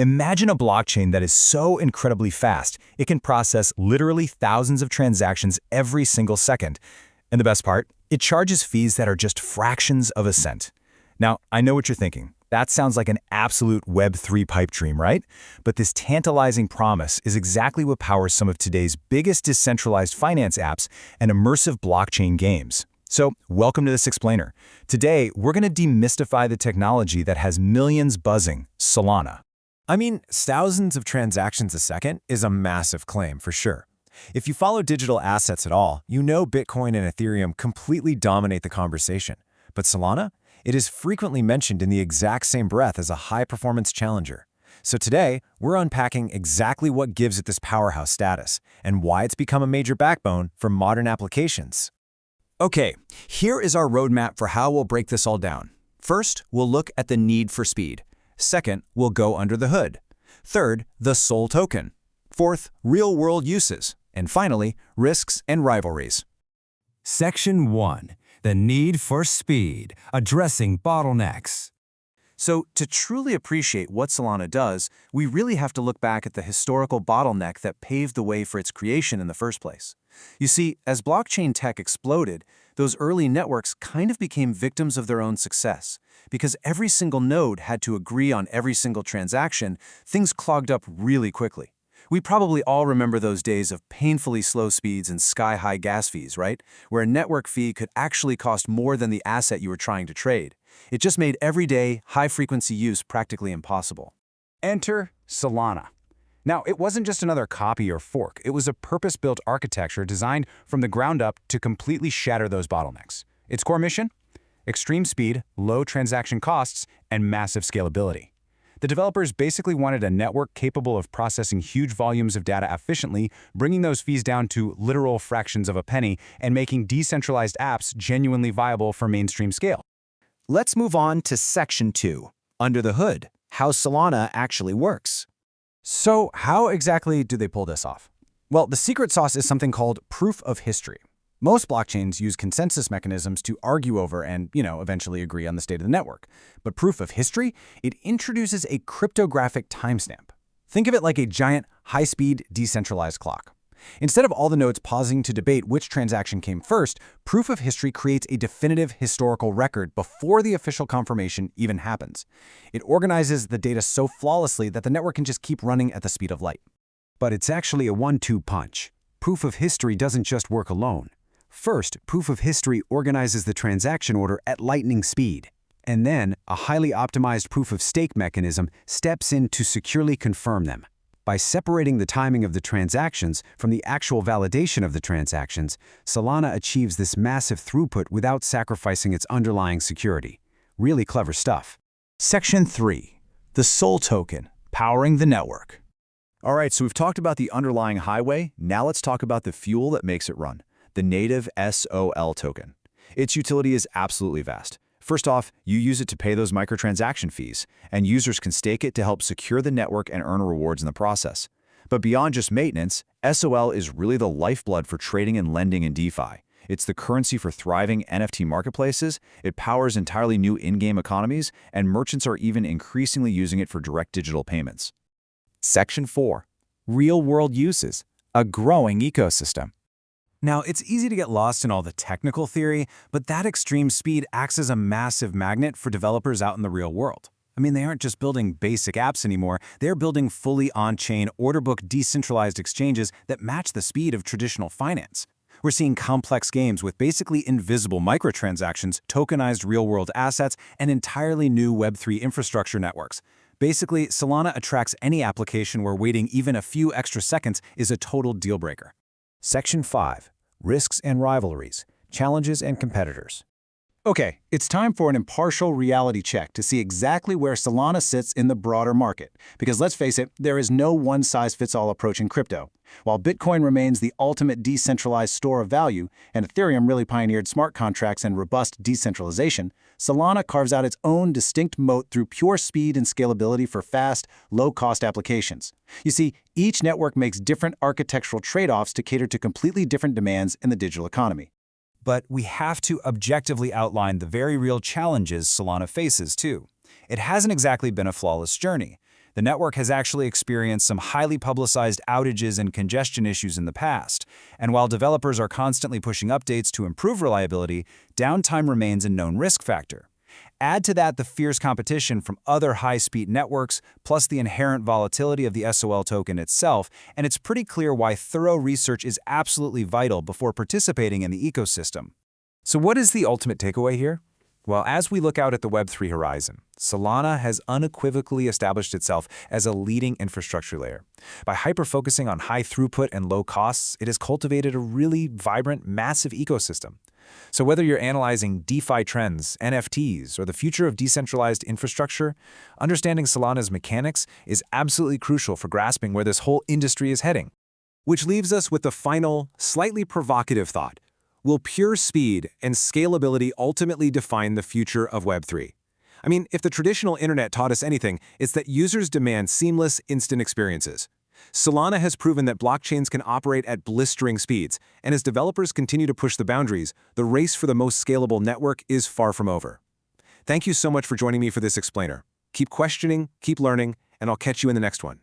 Imagine a blockchain that is so incredibly fast, it can process literally thousands of transactions every single second. And the best part, it charges fees that are just fractions of a cent. Now, I know what you're thinking. That sounds like an absolute Web3 pipe dream, right? But this tantalizing promise is exactly what powers some of today's biggest decentralized finance apps and immersive blockchain games. So, welcome to this explainer. Today, we're going to demystify the technology that has millions buzzing, Solana. I mean, thousands of transactions a second is a massive claim for sure. If you follow digital assets at all, you know Bitcoin and Ethereum completely dominate the conversation. But Solana? It is frequently mentioned in the exact same breath as a high-performance challenger. So today, we're unpacking exactly what gives it this powerhouse status and why it's become a major backbone for modern applications. Okay, here is our roadmap for how we'll break this all down. First, we'll look at the need for speed. Second, we'll go under the hood. Third, the SOL token. Fourth, real-world uses. And finally, risks and rivalries. Section 1. The need for speed, addressing bottlenecks. So, to truly appreciate what Solana does, we really have to look back at the historical bottleneck that paved the way for its creation in the first place. You see, as blockchain tech exploded, those early networks kind of became victims of their own success. Because every single node had to agree on every single transaction, things clogged up really quickly. We probably all remember those days of painfully slow speeds and sky-high gas fees, right? Where a network fee could actually cost more than the asset you were trying to trade. It just made everyday, high-frequency use practically impossible. Enter Solana. Now, it wasn't just another copy or fork. It was a purpose-built architecture designed from the ground up to completely shatter those bottlenecks. Its core mission? Extreme speed, low transaction costs, and massive scalability. The developers basically wanted a network capable of processing huge volumes of data efficiently, bringing those fees down to literal fractions of a penny, and making decentralized apps genuinely viable for mainstream scale. Let's move on to Section 2, Under the Hood, how Solana actually works. So how exactly do they pull this off? Well, the secret sauce is something called proof of history. Most blockchains use consensus mechanisms to argue over and, eventually agree on the state of the network. But proof of history, it introduces a cryptographic timestamp. Think of it like a giant, high-speed, decentralized clock. Instead of all the nodes pausing to debate which transaction came first, proof of history creates a definitive historical record before the official confirmation even happens. It organizes the data so flawlessly that the network can just keep running at the speed of light. But it's actually a one-two punch. Proof of history doesn't just work alone. First, proof of history organizes the transaction order at lightning speed. And then, a highly optimized proof-of-stake mechanism steps in to securely confirm them. By separating the timing of the transactions from the actual validation of the transactions, Solana achieves this massive throughput without sacrificing its underlying security. Really clever stuff. Section 3. The SOL token, powering the network. All right, so we've talked about the underlying highway. Now let's talk about the fuel that makes it run. The native SOL token. Its utility is absolutely vast. First off, you use it to pay those microtransaction fees, and users can stake it to help secure the network and earn rewards in the process. But beyond just maintenance, SOL is really the lifeblood for trading and lending in DeFi. It's the currency for thriving NFT marketplaces, it powers entirely new in-game economies, and merchants are even increasingly using it for direct digital payments. Section 4. Real-world uses, a growing ecosystem. Now, it's easy to get lost in all the technical theory, but that extreme speed acts as a massive magnet for developers out in the real world. I mean, they aren't just building basic apps anymore, they're building fully on-chain, order-book decentralized exchanges that match the speed of traditional finance. We're seeing complex games with basically invisible microtransactions, tokenized real-world assets, and entirely new Web3 infrastructure networks. Basically, Solana attracts any application where waiting even a few extra seconds is a total deal-breaker. Section 5. Risks and rivalries, challenges and competitors. Okay, it's time for an impartial reality check to see exactly where Solana sits in the broader market. Because let's face it, there is no one-size-fits-all approach in crypto. While Bitcoin remains the ultimate decentralized store of value, and Ethereum really pioneered smart contracts and robust decentralization, Solana carves out its own distinct moat through pure speed and scalability for fast, low-cost applications. You see, each network makes different architectural trade-offs to cater to completely different demands in the digital economy. But we have to objectively outline the very real challenges Solana faces, too. It hasn't exactly been a flawless journey. The network has actually experienced some highly publicized outages and congestion issues in the past, and while developers are constantly pushing updates to improve reliability, downtime remains a known risk factor. Add to that the fierce competition from other high-speed networks, plus the inherent volatility of the SOL token itself, and it's pretty clear why thorough research is absolutely vital before participating in the ecosystem. So what is the ultimate takeaway here? Well, as we look out at the Web3 horizon, Solana has unequivocally established itself as a leading infrastructure layer. By hyper-focusing on high throughput and low costs, it has cultivated a really vibrant, massive ecosystem. So whether you're analyzing DeFi trends, NFTs, or the future of decentralized infrastructure, understanding Solana's mechanics is absolutely crucial for grasping where this whole industry is heading. Which leaves us with the final, slightly provocative thought. Will pure speed and scalability ultimately define the future of Web3? I mean, if the traditional internet taught us anything, it's that users demand seamless, instant experiences. Solana has proven that blockchains can operate at blistering speeds, and as developers continue to push the boundaries, the race for the most scalable network is far from over. Thank you so much for joining me for this explainer. Keep questioning, keep learning, and I'll catch you in the next one.